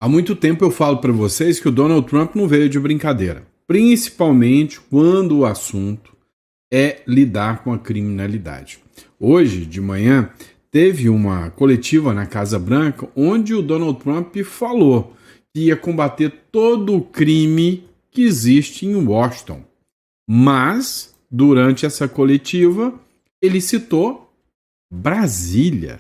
Há muito tempo eu falo para vocês que o Donald Trump não veio de brincadeira, principalmente quando o assunto é lidar com a criminalidade. Hoje de manhã teve uma coletiva na Casa Branca onde o Donald Trump falou que ia combater todo o crime que existe em Washington. Mas, durante essa coletiva, ele citou Brasília.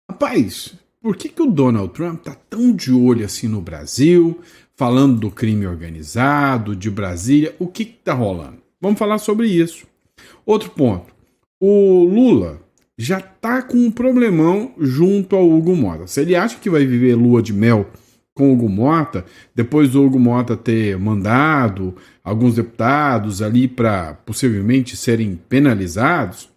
Rapaz, por que o Donald Trump tá tão de olho assim no Brasil, falando do crime organizado, de Brasília? O que tá rolando? Vamos falar sobre isso. Outro ponto. O Lula já tá com um problemão junto ao Hugo Mota. Se ele acha que vai viver lua de mel com o Hugo Mota, depois do Hugo Mota ter mandado alguns deputados ali para possivelmente serem penalizados,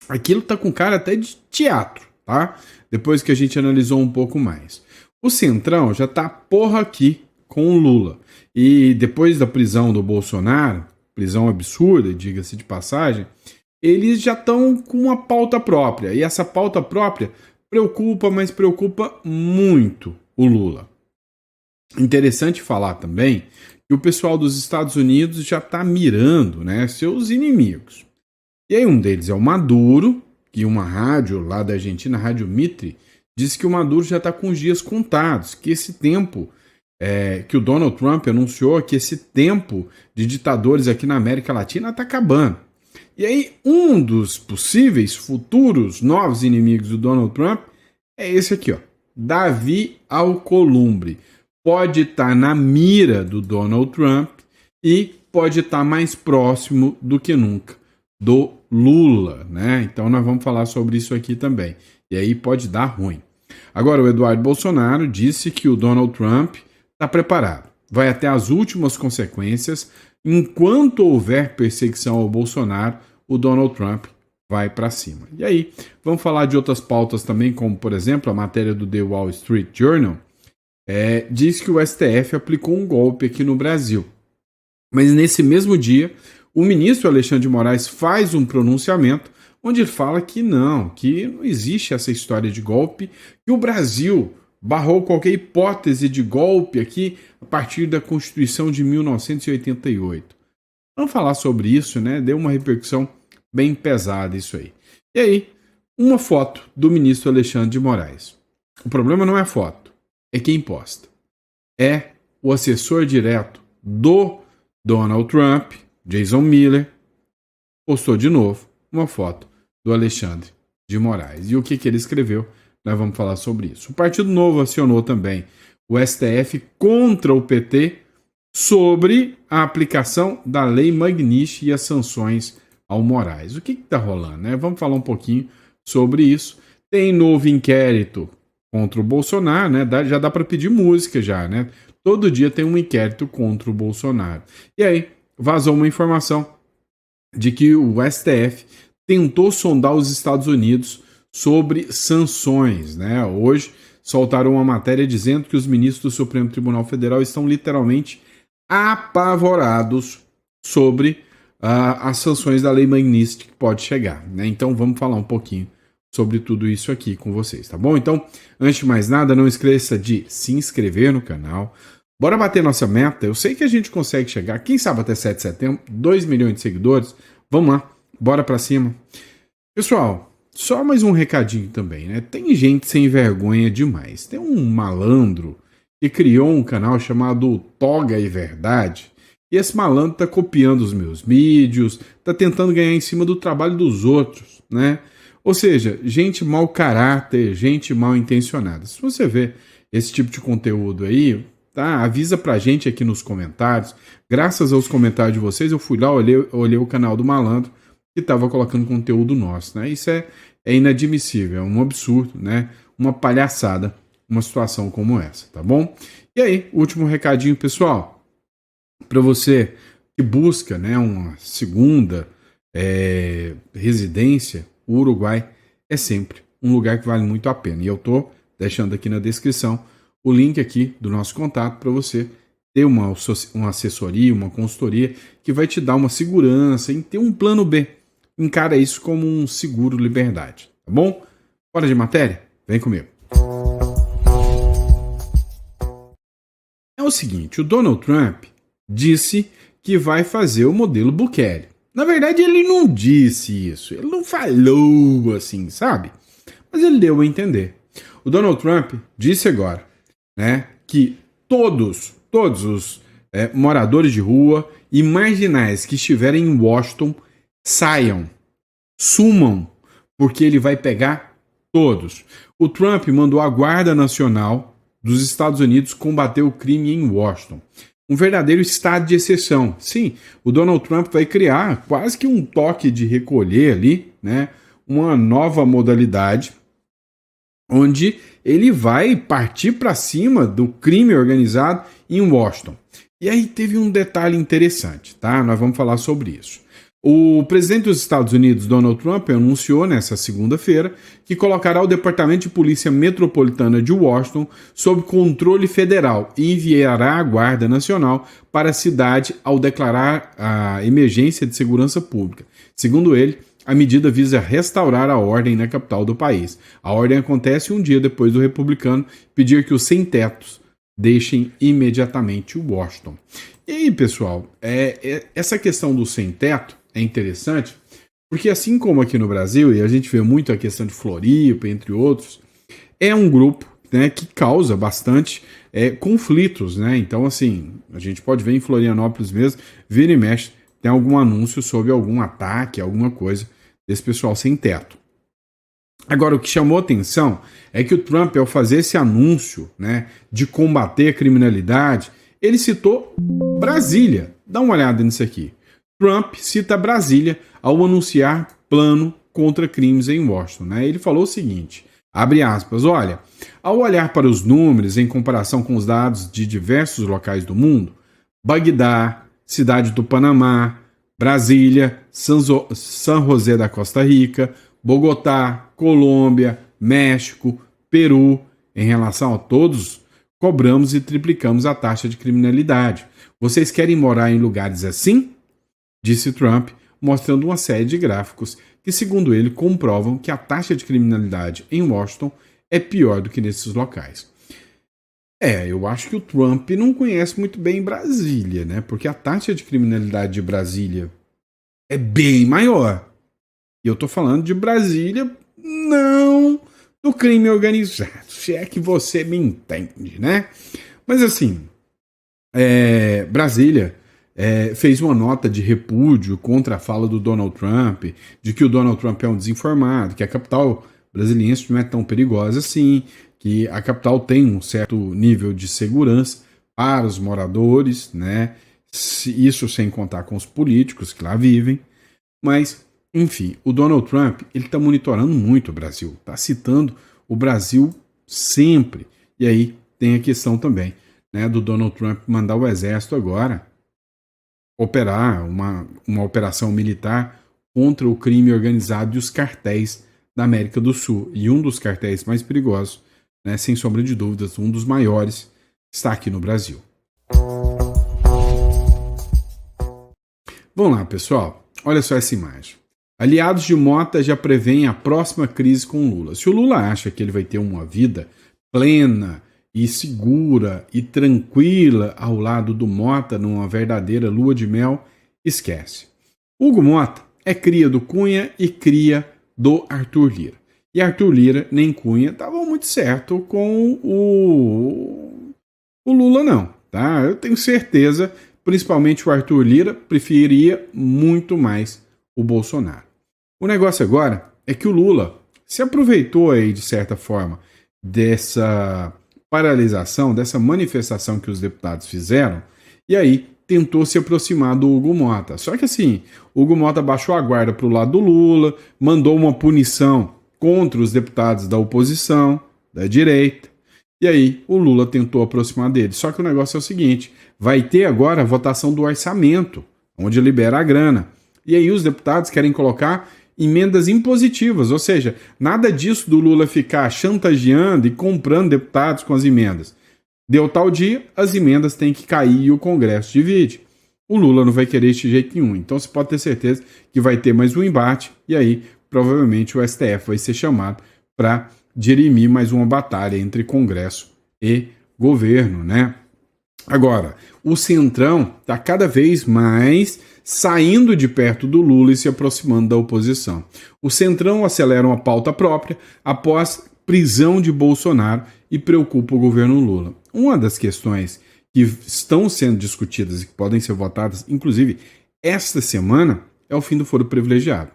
aquilo tá com cara até de teatro, tá? Depois que a gente analisou um pouco mais. O Centrão já tá porra aqui com o Lula. E depois da prisão do Bolsonaro, prisão absurda, diga-se de passagem, eles já estão com uma pauta própria. E essa pauta própria preocupa, mas preocupa muito o Lula. Interessante falar também que o pessoal dos Estados Unidos já está mirando, né, seus inimigos. E aí um deles é o Maduro, que uma rádio lá da Argentina, a Rádio Mitre, disse que o Maduro já está com os dias contados, que esse tempo, que o Donald Trump anunciou que esse tempo de ditadores aqui na América Latina está acabando. E aí um dos possíveis futuros novos inimigos do Donald Trump é esse aqui, ó, Davi Alcolumbre. Pode estar na mira do Donald Trump e pode estar mais próximo do que nunca do Lula, né? Então nós vamos falar sobre isso aqui também. E aí pode dar ruim. Agora o Eduardo Bolsonaro disse que o Donald Trump está preparado. Vai até as últimas consequências. Enquanto houver perseguição ao Bolsonaro, o Donald Trump vai para cima. E aí, vamos falar de outras pautas também, como por exemplo a matéria do The Wall Street Journal, diz que o STF aplicou um golpe aqui no Brasil. Mas nesse mesmo dia, o ministro Alexandre de Moraes faz um pronunciamento onde ele fala que não existe essa história de golpe, que o Brasil barrou qualquer hipótese de golpe aqui a partir da Constituição de 1988. Vamos falar sobre isso, né? Deu uma repercussão bem pesada isso aí. E aí, uma foto do ministro Alexandre de Moraes. O problema não é a foto, é quem posta. É o assessor direto do Donald Trump, Jason Miller, postou de novo uma foto do Alexandre de Moraes. E o que ele escreveu? Nós vamos falar sobre isso. O Partido Novo acionou também o STF contra o PT sobre a aplicação da Lei Magnish e as sanções ao Moraes. O que está rolando, né? Vamos falar um pouquinho sobre isso. Tem novo inquérito contra o Bolsonaro, né? Já dá para pedir música já, né? Todo dia tem um inquérito contra o Bolsonaro. E aí, vazou uma informação de que o STF tentou sondar os Estados Unidos sobre sanções, né? Hoje soltaram uma matéria dizendo que os ministros do Supremo Tribunal Federal estão literalmente apavorados sobre as sanções da Lei Magnitsky que pode chegar, né? Então vamos falar um pouquinho sobre tudo isso aqui com vocês, tá bom? Então, antes de mais nada, não esqueça de se inscrever no canal. Bora bater nossa meta. Eu sei que a gente consegue chegar, quem sabe até 7 de setembro, 2 milhões de seguidores. Vamos lá, bora pra cima. Pessoal, só mais um recadinho também, né? Tem gente sem vergonha demais. Tem um malandro que criou um canal chamado Toga e Verdade. E esse malandro tá copiando os meus vídeos, tá tentando ganhar em cima do trabalho dos outros, né? Ou seja, gente mau caráter, gente mal intencionada. Se você vê esse tipo de conteúdo aí, tá? Avisa pra gente aqui nos comentários. Graças aos comentários de vocês, eu fui lá, olhei o canal do malandro que tava colocando conteúdo nosso, né? Isso é inadmissível, é um absurdo, né? Uma palhaçada, uma situação como essa, tá bom? E aí, último recadinho, pessoal. Para você que busca, né, uma segunda residência, o Uruguai é sempre um lugar que vale muito a pena. E eu estou deixando aqui na descrição o link aqui do nosso contato para você ter uma assessoria, uma consultoria que vai te dar uma segurança em ter um plano B. Encara isso como um seguro liberdade, tá bom? Bora de matéria? Vem comigo. o seguinte, o Donald Trump disse que vai fazer o modelo Bukele. Na verdade, ele não disse isso, ele não falou assim, sabe? Mas ele deu a entender. O Donald Trump disse agora, né, que todos os moradores de rua e marginais que estiverem em Washington saiam, sumam, porque ele vai pegar todos. O Trump mandou a Guarda Nacional dos Estados Unidos combater o crime em Washington. Um verdadeiro estado de exceção. Sim, o Donald Trump vai criar quase que um toque de recolher ali, né? Uma nova modalidade onde ele vai partir para cima do crime organizado em Washington. E aí teve um detalhe interessante, tá? Nós vamos falar sobre isso. O presidente dos Estados Unidos, Donald Trump, anunciou nessa segunda-feira que colocará o Departamento de Polícia Metropolitana de Washington sob controle federal e enviará a Guarda Nacional para a cidade ao declarar a emergência de segurança pública. Segundo ele, a medida visa restaurar a ordem na capital do país. A ordem acontece um dia depois do republicano pedir que os sem-tetos deixem imediatamente Washington. E aí, pessoal, essa questão do sem-teto é interessante, porque assim como aqui no Brasil, e a gente vê muito a questão de Floripa, entre outros, é um grupo, né, que causa bastante conflitos, né? Então, assim, a gente pode ver em Florianópolis mesmo, vira e mexe, tem algum anúncio sobre algum ataque, alguma coisa desse pessoal sem teto. Agora, o que chamou atenção é que o Trump, ao fazer esse anúncio, né, de combater a criminalidade, ele citou Brasília. Dá uma olhada nisso aqui. Trump cita Brasília ao anunciar plano contra crimes em Washington, né? Ele falou o seguinte, abre aspas, olha, ao olhar para os números em comparação com os dados de diversos locais do mundo, Bagdá, Cidade do Panamá, Brasília, San José da Costa Rica, Bogotá, Colômbia, México, Peru, em relação a todos, cobramos e triplicamos a taxa de criminalidade. Vocês querem morar em lugares assim? Disse Trump, mostrando uma série de gráficos que, segundo ele, comprovam que a taxa de criminalidade em Washington é pior do que nesses locais. Eu acho que o Trump não conhece muito bem Brasília, né? Porque a taxa de criminalidade de Brasília é bem maior. E eu tô falando de Brasília, não do crime organizado, se é que você me entende, né? Mas assim, Brasília fez uma nota de repúdio contra a fala do Donald Trump, de que o Donald Trump é um desinformado, que a capital brasiliense não é tão perigosa assim, que a capital tem um certo nível de segurança para os moradores, né? Isso sem contar com os políticos que lá vivem. Mas, enfim, o Donald Trump ele está monitorando muito o Brasil, está citando o Brasil sempre. E aí tem a questão também, né, do Donald Trump mandar o exército agora operar uma operação militar contra o crime organizado e os cartéis da América do Sul. E um dos cartéis mais perigosos, né, sem sombra de dúvidas, um dos maiores, está aqui no Brasil. Vamos lá, pessoal. Olha só essa imagem. Aliados de Mota já prevêem a próxima crise com Lula. Se o Lula acha que ele vai ter uma vida plena e segura e tranquila ao lado do Mota numa verdadeira lua de mel, esquece. Hugo Mota é cria do Cunha e cria do Arthur Lira. E Arthur Lira nem Cunha estavam muito certo com o Lula não, tá? Eu tenho certeza, principalmente o Arthur Lira preferia muito mais o Bolsonaro. O negócio agora é que o Lula se aproveitou aí de certa forma dessa paralisação, dessa manifestação que os deputados fizeram, e aí tentou se aproximar do Hugo Mota. Só que assim, o Hugo Mota baixou a guarda para o lado do Lula, mandou uma punição contra os deputados da oposição, da direita, e aí o Lula tentou aproximar dele. Só que o negócio é o seguinte, vai ter agora a votação do orçamento, onde libera a grana. E aí os deputados querem colocar emendas impositivas, ou seja, nada disso do Lula ficar chantageando e comprando deputados com as emendas. Deu tal dia, as emendas têm que cair e o Congresso divide. O Lula não vai querer isso de jeito nenhum, então você pode ter certeza que vai ter mais um embate e aí provavelmente o STF vai ser chamado para dirimir mais uma batalha entre Congresso e governo, né? Agora, o Centrão está cada vez mais saindo de perto do Lula e se aproximando da oposição. O Centrão acelera uma pauta própria após prisão de Bolsonaro e preocupa o governo Lula. Uma das questões que estão sendo discutidas e que podem ser votadas, inclusive esta semana, é o fim do foro privilegiado.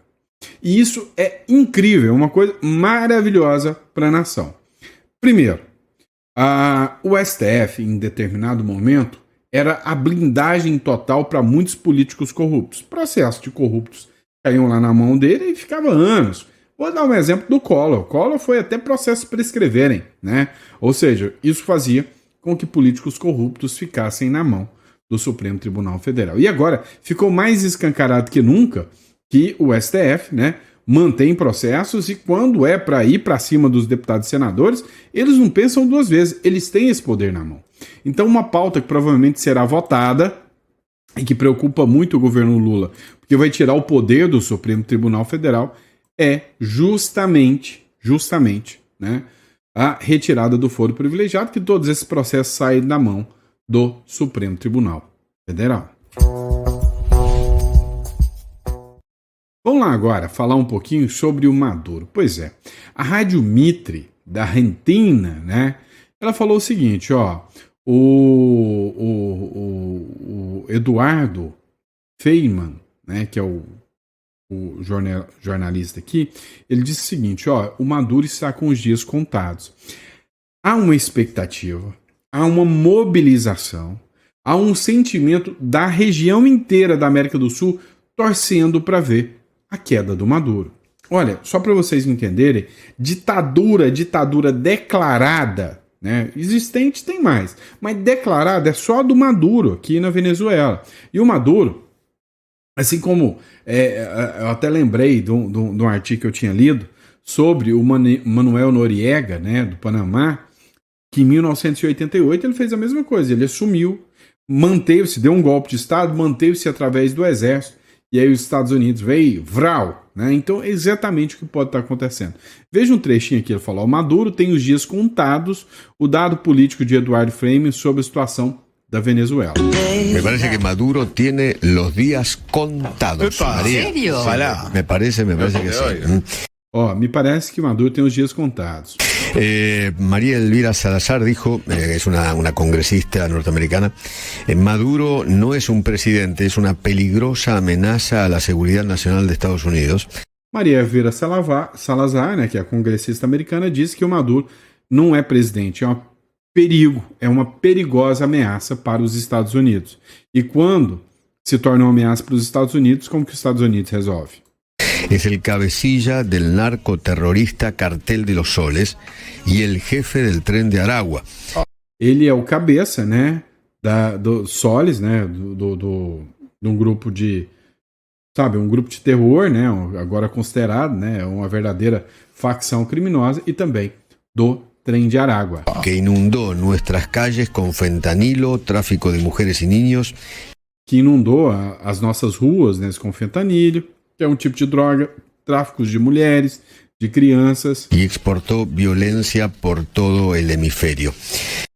E isso é incrível, é uma coisa maravilhosa para a nação. Primeiro, o STF, em determinado momento, era a blindagem total para muitos políticos corruptos. Processos de corruptos caíam lá na mão dele e ficava anos. Vou dar um exemplo do Collor. Collor foi até processo prescreverem, né? Ou seja, isso fazia com que políticos corruptos ficassem na mão do Supremo Tribunal Federal. E agora ficou mais escancarado que nunca que o STF, né, mantém processos e quando é para ir para cima dos deputados e senadores, eles não pensam duas vezes, eles têm esse poder na mão. Então uma pauta que provavelmente será votada e que preocupa muito o governo Lula, porque vai tirar o poder do Supremo Tribunal Federal, é justamente, né, a retirada do foro privilegiado, que todos esses processos saem da mão do Supremo Tribunal Federal. Vamos lá agora falar um pouquinho sobre o Maduro. Pois é, a Rádio Mitre, da Argentina, né, ela falou o seguinte, ó, o Eduardo Feynman, né, que é o jornalista aqui, ele disse o seguinte, ó, o Maduro está com os dias contados. Há uma expectativa, há uma mobilização, há um sentimento da região inteira da América do Sul torcendo para ver a queda do Maduro. Olha, só para vocês entenderem, ditadura declarada, né? Existente tem mais, mas declarada é só do Maduro aqui na Venezuela. E o Maduro, assim como eu até lembrei de um artigo que eu tinha lido sobre o Manuel Noriega, né, do Panamá, que em 1988 ele fez a mesma coisa, ele assumiu, manteve-se, deu um golpe de Estado, manteve-se através do exército, e aí os Estados Unidos veio, vral, né? Então é exatamente o que pode estar acontecendo. Veja um trechinho aqui, ele falou, o Maduro tem os dias contados, o dado político de Eduardo Feynman sobre a situação da Venezuela. Me parece que Maduro tiene los días contados. María. ¿En serio? Me parece que sí. Me parece que Maduro tem os dias contados. María Elvira Salazar dijo, es una congresista norteamericana, Maduro no es un presidente, es una peligrosa amenaza a la seguridad nacional de Estados Unidos. Maria Elvira Salazar, né, que é a congressista americana, disse que o Maduro não é presidente, é um perigo, é uma perigosa ameaça para os Estados Unidos. E quando se torna uma ameaça para os Estados Unidos, como que os Estados Unidos resolve? Es el cabecilla del narcoterrorista Cartel de los Soles y el jefe del Tren de Aragua. Ele é o cabeça, né, do Soles, né, de um grupo de, sabe, um grupo de terror, né, agora considerado, né, uma verdadeira facção criminosa, e também do Tren de Aragua. Que inundó nuestras calles con fentanilo, tráfico de mujeres y niños. Que inundou as nossas ruas, né, com fentanilo, que é um tipo de droga, tráficos de mulheres, de crianças. Y exportó violencia por todo el hemisferio.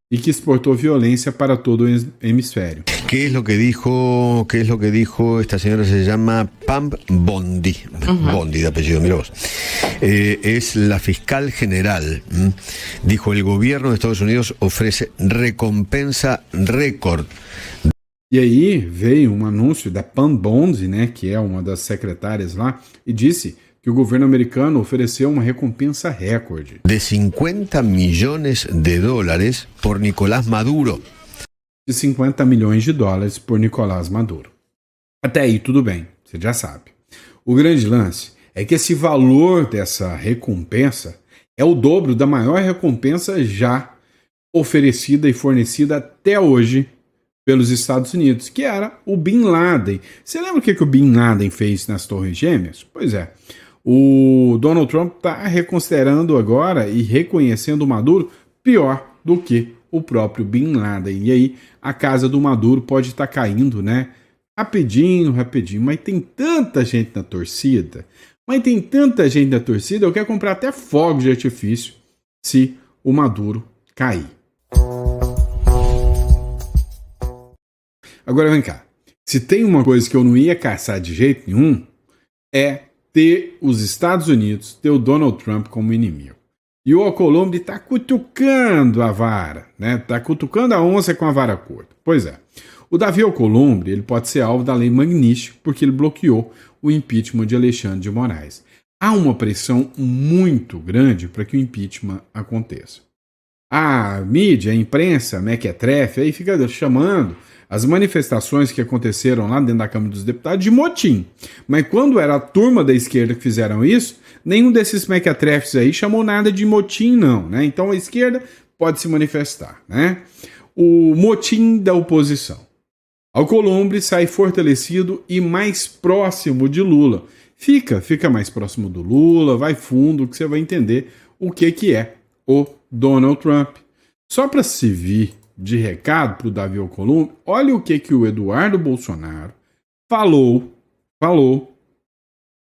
E que exportou violência para todo o hemisfério. ¿Qué es lo que dijo esta señora? Se llama Pam Bondi. Bondi de apellido, mira vos. Es la fiscal general. Dijo, el gobierno de Estados Unidos ofrece recompensa récord. E aí veio um anúncio da Pam Bondi, né, que é uma das secretárias lá, e disse que o governo americano ofereceu uma recompensa recorde. De 50 millones de dólares por Nicolás Maduro. De 50 milhões de dólares por Nicolás Maduro. Até aí tudo bem, você já sabe. O grande lance é que esse valor dessa recompensa é o dobro da maior recompensa já oferecida e fornecida até hoje pelos Estados Unidos, que era o Bin Laden. Você lembra o que o Bin Laden fez nas Torres Gêmeas? Pois é, o Donald Trump está reconsiderando agora e reconhecendo o Maduro pior do que o próprio Bin Laden. E aí a casa do Maduro pode estar caindo, né? Rapidinho, mas tem tanta gente na torcida, eu quero comprar até fogos de artifício se o Maduro cair. Agora vem cá. Se tem uma coisa que eu não ia caçar de jeito nenhum, é ter os Estados Unidos, ter o Donald Trump como inimigo. E o Alcolumbre está cutucando a vara, né? Está cutucando a onça com a vara curta. Pois é. O Davi Alcolumbre ele pode ser alvo da lei Magnífica porque ele bloqueou o impeachment de Alexandre de Moraes. Há uma pressão muito grande para que o impeachment aconteça. A mídia, a imprensa, mequetrefe, aí fica chamando as manifestações que aconteceram lá dentro da Câmara dos Deputados de motim. Mas quando era a turma da esquerda que fizeram isso, nenhum desses mequetrefes aí chamou nada de motim, não, né? Então a esquerda pode se manifestar, né? O motim da oposição. Alcolumbre sai fortalecido e mais próximo de Lula. Fica mais próximo do Lula, vai fundo, que você vai entender o que é o Donald Trump. Só para servir de recado para o Davi Alcolumbre, olha o que o Eduardo Bolsonaro falou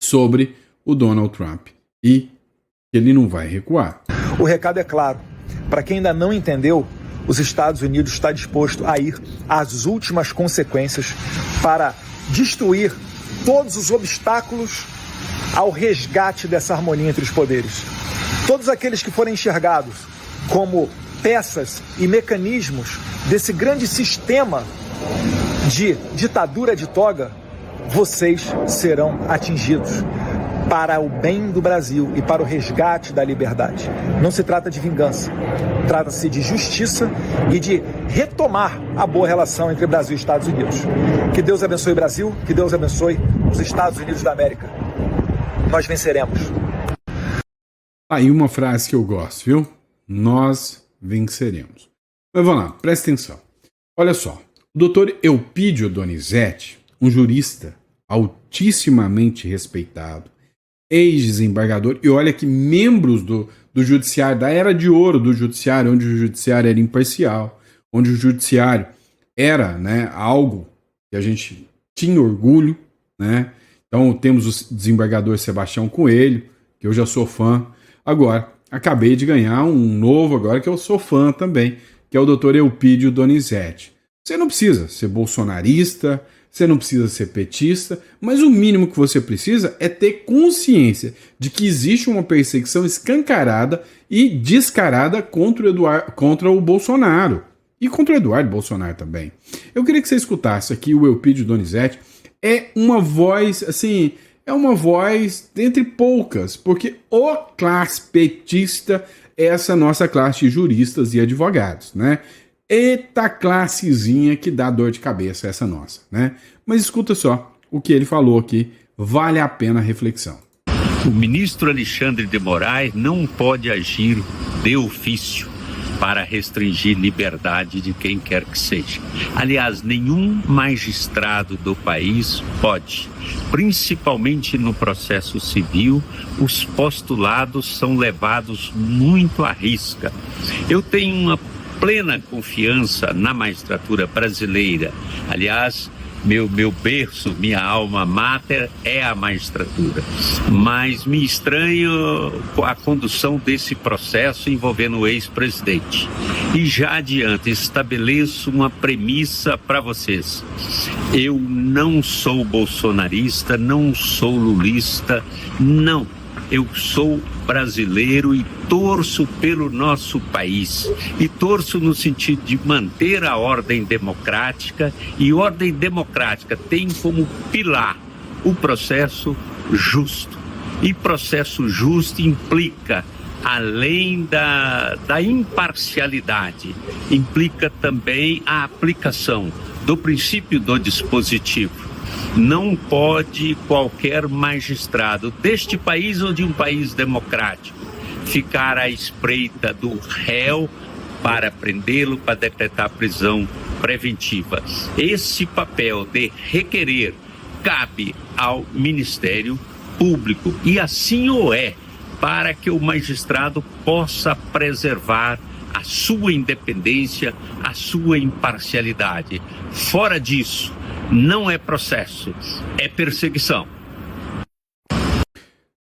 sobre o Donald Trump e ele não vai recuar. O recado é claro. Para quem ainda não entendeu, os Estados Unidos está disposto a ir às últimas consequências para destruir todos os obstáculos ao resgate dessa harmonia entre os poderes. Todos aqueles que forem enxergados como peças e mecanismos desse grande sistema de ditadura de toga, vocês serão atingidos para o bem do Brasil e para o resgate da liberdade. Não se trata de vingança, trata-se de justiça e de retomar a boa relação entre Brasil e Estados Unidos. Que Deus abençoe o Brasil, que Deus abençoe os Estados Unidos da América. Nós venceremos. Aí uma frase que eu gosto, viu? Nós venceremos. Mas vamos lá, presta atenção. Olha só, o doutor Eupídio Donizete, um jurista altissimamente respeitado, ex-desembargador, e olha que membros do judiciário, da era de ouro do judiciário, onde o judiciário era imparcial, onde o judiciário era, né, algo que a gente tinha orgulho, né? Então temos o desembargador Sebastião Coelho, que eu já sou fã. Agora, acabei de ganhar um novo agora que eu sou fã também, que é o doutor Eupídio Donizete. Você não precisa ser bolsonarista, você não precisa ser petista, mas o mínimo que você precisa é ter consciência de que existe uma perseguição escancarada e descarada contra o Bolsonaro. E contra o Eduardo Bolsonaro também. Eu queria que você escutasse aqui o Eupídio Donizete. É uma voz, assim, é uma voz dentre poucas, porque o classe petista é essa nossa classe de juristas e advogados, né? Eita classezinha que dá dor de cabeça essa nossa, né? Mas escuta só o que ele falou aqui, vale a pena a reflexão. O ministro Alexandre de Moraes não pode agir de ofício para restringir liberdade de quem quer que seja. Aliás, nenhum magistrado do país pode. Principalmente no processo civil, os postulados são levados muito à risca. Eu tenho uma plena confiança na magistratura brasileira. Aliás, meu berço, minha alma mater é a magistratura. Mas me estranho a condução desse processo envolvendo o ex-presidente. E já adiante estabeleço uma premissa para vocês. Eu não sou bolsonarista, não sou lulista, não. Eu sou brasileiro e torço pelo nosso país. E torço no sentido de manter a ordem democrática. E ordem democrática tem como pilar o processo justo. E processo justo implica, além da imparcialidade, implica também a aplicação do princípio do dispositivo. Não pode qualquer magistrado deste país ou de um país democrático ficar à espreita do réu para prendê-lo, para decretar prisão preventiva. Esse papel de requerer cabe ao Ministério Público e assim o é, para que o magistrado possa preservar a sua independência, a sua imparcialidade. Fora disso, não é processo, é perseguição.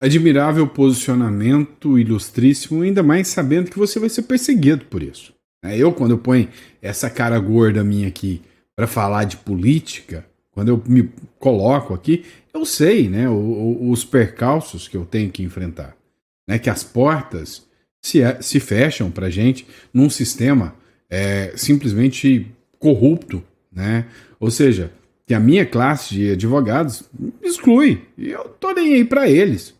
Admirável posicionamento, ilustríssimo, ainda mais sabendo que você vai ser perseguido por isso. Eu, quando eu ponho essa cara gorda minha aqui para falar de política, quando eu me coloco aqui, eu sei, né, os percalços que eu tenho que enfrentar, né, que as portas se fecham para gente num sistema simplesmente corrupto, né? Ou seja, que a minha classe de advogados me exclui, e eu tô nem aí para eles.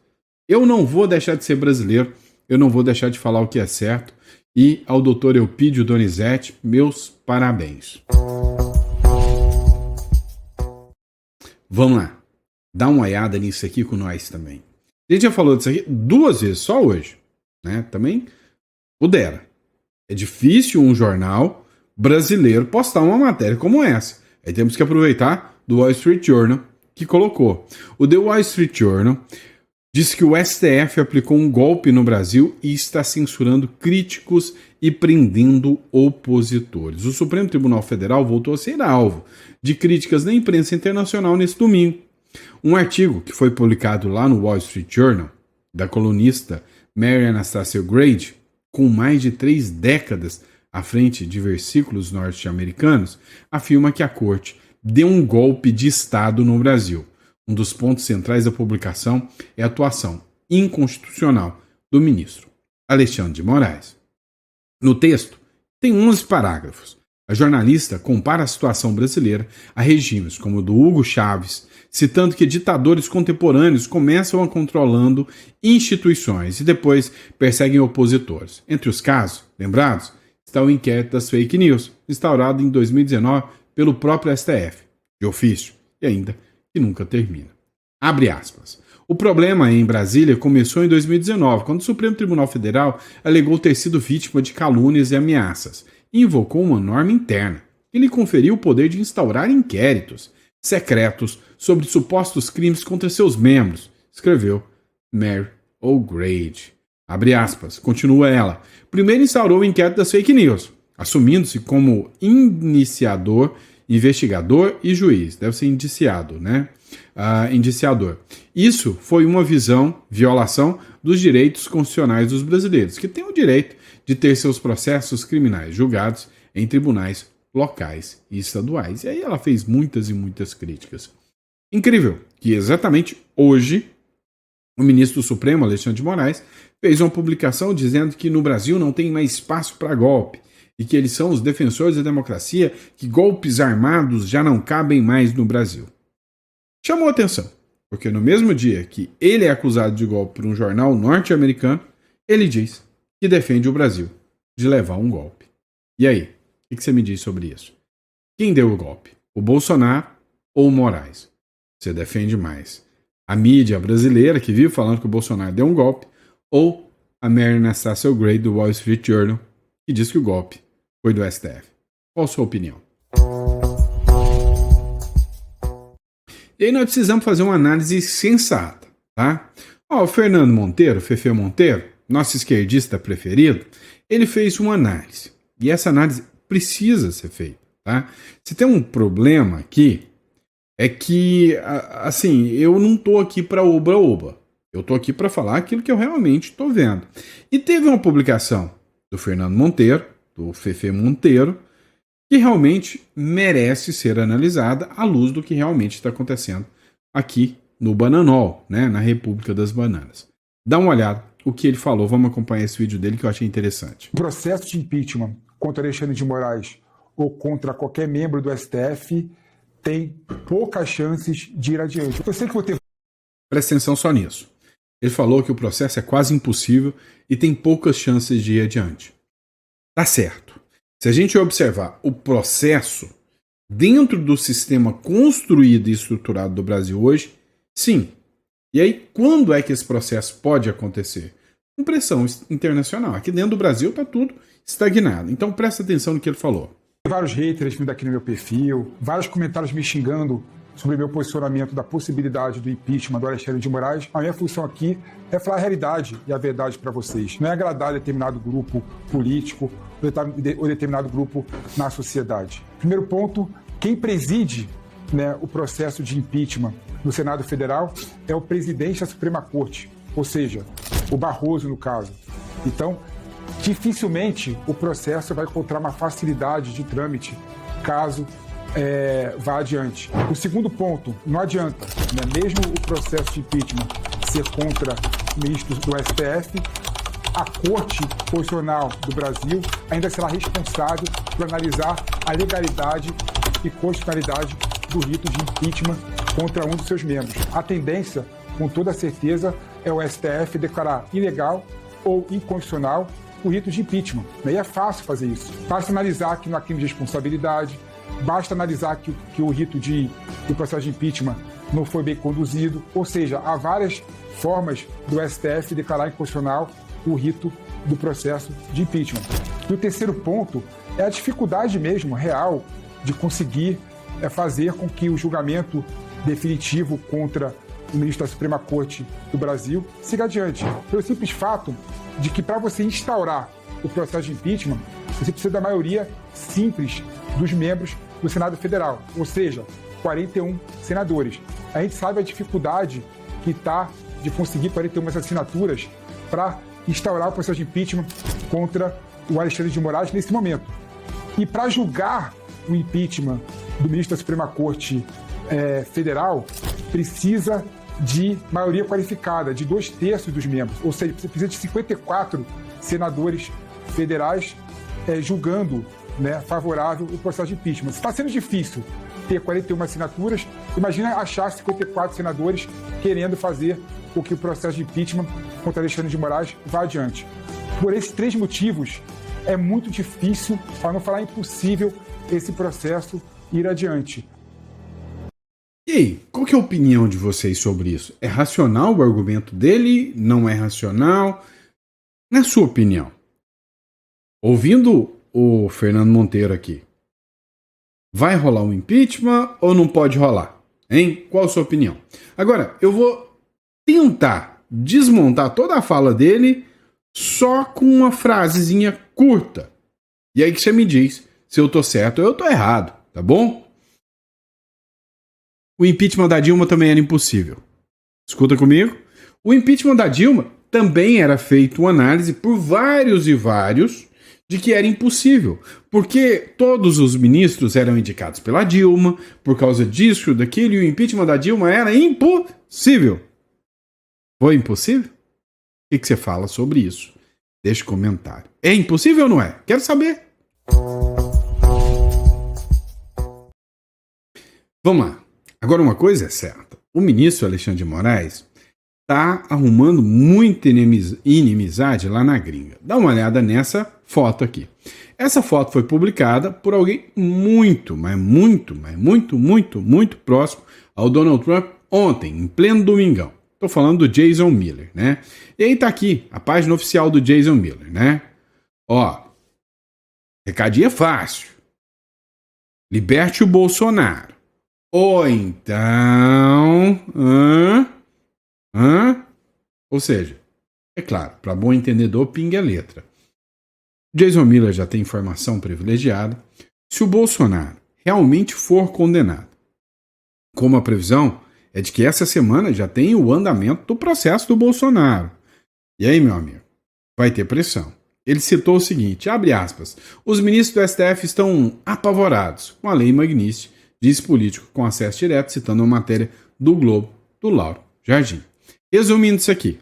Eu não vou deixar de ser brasileiro, eu não vou deixar de falar o que é certo, e ao doutor Eupídio Donizete, meus parabéns. Vamos lá, dá uma olhada nisso aqui com nós também. A gente já falou disso aqui 2 vezes, só hoje, né? Também pudera. É difícil um jornal brasileiro postar uma matéria como essa. Aí temos que aproveitar do Wall Street Journal, que colocou. O The Wall Street Journal diz que o STF aplicou um golpe no Brasil e está censurando críticos e prendendo opositores. O Supremo Tribunal Federal voltou a ser alvo de críticas da imprensa internacional nesse domingo. Um artigo que foi publicado lá no Wall Street Journal, da colunista Mary Anastasia Grade, com mais de 3 décadas à frente de versículos norte-americanos, afirma que a corte deu um golpe de Estado no Brasil. Um dos pontos centrais da publicação é a atuação inconstitucional do ministro Alexandre de Moraes. No texto, tem 11 parágrafos. A jornalista compara a situação brasileira a regimes como o do Hugo Chávez, citando que ditadores contemporâneos começam a controlando instituições e depois perseguem opositores. Entre os casos lembrados está o inquérito das fake news, instaurado em 2019 pelo próprio STF, de ofício, e ainda que nunca termina. Abre aspas. O problema em Brasília começou em 2019, quando o Supremo Tribunal Federal alegou ter sido vítima de calúnias e ameaças e invocou uma norma interna que lhe conferiu o poder de instaurar inquéritos secretos sobre supostos crimes contra seus membros, escreveu Mary O'Grady. Abre aspas, continua ela. Primeiro instaurou o inquérito das fake news, assumindo-se como iniciador, investigador e juiz. Deve ser indiciado, né? Indiciador. Isso foi uma violação dos direitos constitucionais dos brasileiros, que têm o direito de ter seus processos criminais julgados em tribunais locais e estaduais. E aí ela fez muitas e muitas críticas. Incrível que exatamente hoje o ministro do Supremo, Alexandre de Moraes, fez uma publicação dizendo que no Brasil não tem mais espaço para golpe e que eles são os defensores da democracia, que golpes armados já não cabem mais no Brasil. Chamou atenção, porque no mesmo dia que ele é acusado de golpe por um jornal norte-americano, ele diz que defende o Brasil de levar um golpe. E aí, o que você me diz sobre isso? Quem deu o golpe? O Bolsonaro ou o Moraes? Você defende mais a mídia brasileira que vive falando que o Bolsonaro deu um golpe ou a Mary Anastasia Grade do Wall Street Journal que diz que o golpe foi do STF? Qual a sua opinião? E aí nós precisamos fazer uma análise sensata, tá? O Fernando Monteiro, Fefe Monteiro, nosso esquerdista preferido, ele fez uma análise. E essa análise precisa ser feita, tá? Se tem um problema aqui, é que, assim, eu não tô aqui para oba-oba. Eu tô aqui para falar aquilo que eu realmente tô vendo. E teve uma publicação do Fernando Monteiro, do Fefe Monteiro, que realmente merece ser analisada à luz do que realmente está acontecendo aqui no Bananol, né, na República das Bananas. Dá uma olhada o que ele falou, vamos acompanhar esse vídeo dele que eu achei interessante. O processo de impeachment contra Alexandre de Moraes ou contra qualquer membro do STF tem poucas chances de ir adiante. Eu sei que vou ter... Presta atenção só nisso. Ele falou que o processo é quase impossível e tem poucas chances de ir adiante. Tá certo. Se a gente observar o processo dentro do sistema construído e estruturado do Brasil hoje, sim. E aí, quando é que esse processo pode acontecer? Com pressão internacional. Aqui dentro do Brasil está tudo estagnado. Então presta atenção no que ele falou. Vários haters vindo aqui no meu perfil, vários comentários me xingando sobre meu posicionamento da possibilidade do impeachment do Alexandre de Moraes. A minha função aqui é falar a realidade e a verdade para vocês. Não é agradar determinado grupo político ou determinado grupo na sociedade. Primeiro ponto, quem preside, né, o processo de impeachment no Senado Federal é o presidente da Suprema Corte, ou seja, o Barroso no caso. Então, dificilmente o processo vai encontrar uma facilidade de trâmite caso vá adiante. O segundo ponto, não adianta, né? Mesmo o processo de impeachment ser contra ministros do STF, a Corte Constitucional do Brasil ainda será responsável por analisar a legalidade e constitucionalidade do rito de impeachment contra um dos seus membros. A tendência, com toda certeza, é o STF declarar ilegal ou inconstitucional o rito de impeachment. E é fácil fazer isso. Basta analisar que não há crime de responsabilidade, basta analisar que o rito do processo de impeachment não foi bem conduzido, ou seja, há várias formas do STF declarar inconstitucional o rito do processo de impeachment. E o terceiro ponto é a dificuldade mesmo, real, de conseguir fazer com que o julgamento definitivo contra o ministro da Suprema Corte do Brasil siga adiante. Pelo simples fato de que para você instaurar o processo de impeachment, você precisa da maioria simples dos membros do Senado Federal, ou seja, 41 senadores. A gente sabe a dificuldade que está de conseguir 41 assinaturas para instaurar o processo de impeachment contra o Alexandre de Moraes nesse momento. E para julgar o impeachment do ministro da Suprema Corte Federal, precisa de maioria qualificada, de 2/3 dos membros, ou seja, precisa de 54 senadores federais julgando, né, favorável o processo de impeachment. Se está sendo difícil ter 41 assinaturas, imagina achar 54 senadores querendo fazer com que o processo de impeachment contra Alexandre de Moraes vá adiante. Por esses 3 motivos, é muito difícil, para não falar impossível, esse processo ir adiante. E aí, qual que é a opinião de vocês sobre isso? É racional o argumento dele? Não é racional? Na sua opinião, ouvindo o Fernando Monteiro aqui, vai rolar um impeachment ou não pode rolar? Hein? Qual a sua opinião? Agora, eu vou tentar desmontar toda a fala dele só com uma frasezinha curta. E aí que você me diz se eu tô certo ou eu tô errado, tá bom? O impeachment da Dilma também era impossível. Escuta comigo. O impeachment da Dilma também era feito uma análise por vários e vários de que era impossível, porque todos os ministros eram indicados pela Dilma, por causa disso, daquilo, e o impeachment da Dilma era impossível. Foi impossível? O que você fala sobre isso? Deixa um comentário. É impossível ou não é? Quero saber. Vamos lá. Agora uma coisa é certa. O ministro Alexandre de Moraes está arrumando muita inimizade lá na gringa. Dá uma olhada nessa foto aqui. Essa foto foi publicada por alguém muito próximo ao Donald Trump ontem, em pleno domingão. Estou falando do Jason Miller, né? E aí tá aqui, a página oficial do Jason Miller, né? Ó, recadinho é fácil. Liberte o Bolsonaro. Ou então... Ou seja, é claro, para bom entendedor, pinga a letra. Jason Miller já tem informação privilegiada. Se o Bolsonaro realmente for condenado, como a previsão é de que essa semana já tem o andamento do processo do Bolsonaro. E aí, meu amigo, vai ter pressão. Ele citou o seguinte, abre aspas, os ministros do STF estão apavorados com a lei Magnitsky, diz político com acesso direto, citando uma matéria do Globo, do Lauro Jardim. Resumindo isso aqui,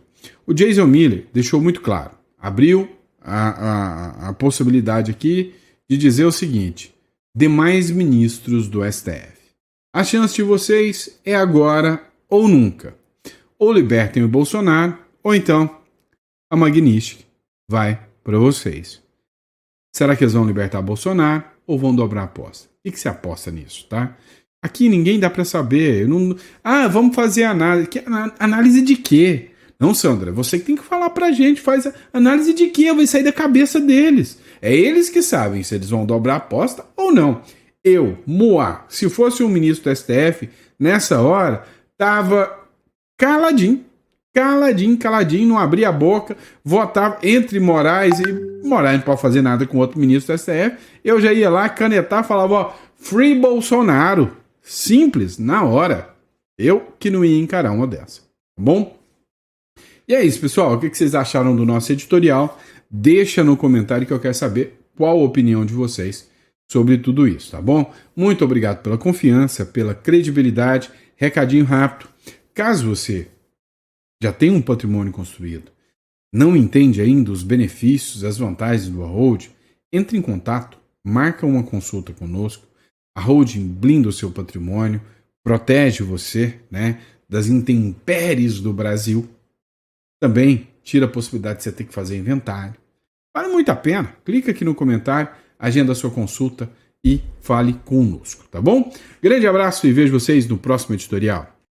o Jason Miller deixou muito claro, abriu a possibilidade aqui de dizer o seguinte, demais ministros do STF, a chance de vocês é agora ou nunca. Ou libertem o Bolsonaro, ou então a Magnitsky vai para vocês. Será que eles vão libertar Bolsonaro ou vão dobrar a aposta? O que você aposta nisso, tá? Aqui ninguém dá para saber. Vamos fazer análise. Análise de quê? Não, Sandra, você que tem que falar pra gente. Faz análise de quê? Vai sair da cabeça deles. É eles que sabem se eles vão dobrar a aposta ou não. Eu, Moá, se fosse um ministro do STF, nessa hora, tava caladinho, não abria a boca, votava entre Moraes e Moraes não pode fazer nada com outro ministro do STF. Eu já ia lá canetar, falava, ó, Free Bolsonaro. Simples, na hora. Eu que não ia encarar uma dessa. Tá bom? E é isso, pessoal. O que vocês acharam do nosso editorial? Deixa no comentário que eu quero saber qual a opinião de vocês sobre tudo isso, tá bom? Muito obrigado pela confiança, pela credibilidade. Recadinho rápido. Caso você já tenha um patrimônio construído, não entende ainda os benefícios, as vantagens do Holding, entre em contato, marca uma consulta conosco. A Holding blinda o seu patrimônio, protege você, né, das intempéries do Brasil. Também tira a possibilidade de você ter que fazer inventário. Vale muito a pena. Clica aqui no comentário, agenda a sua consulta e fale conosco, tá bom? Grande abraço e vejo vocês no próximo editorial.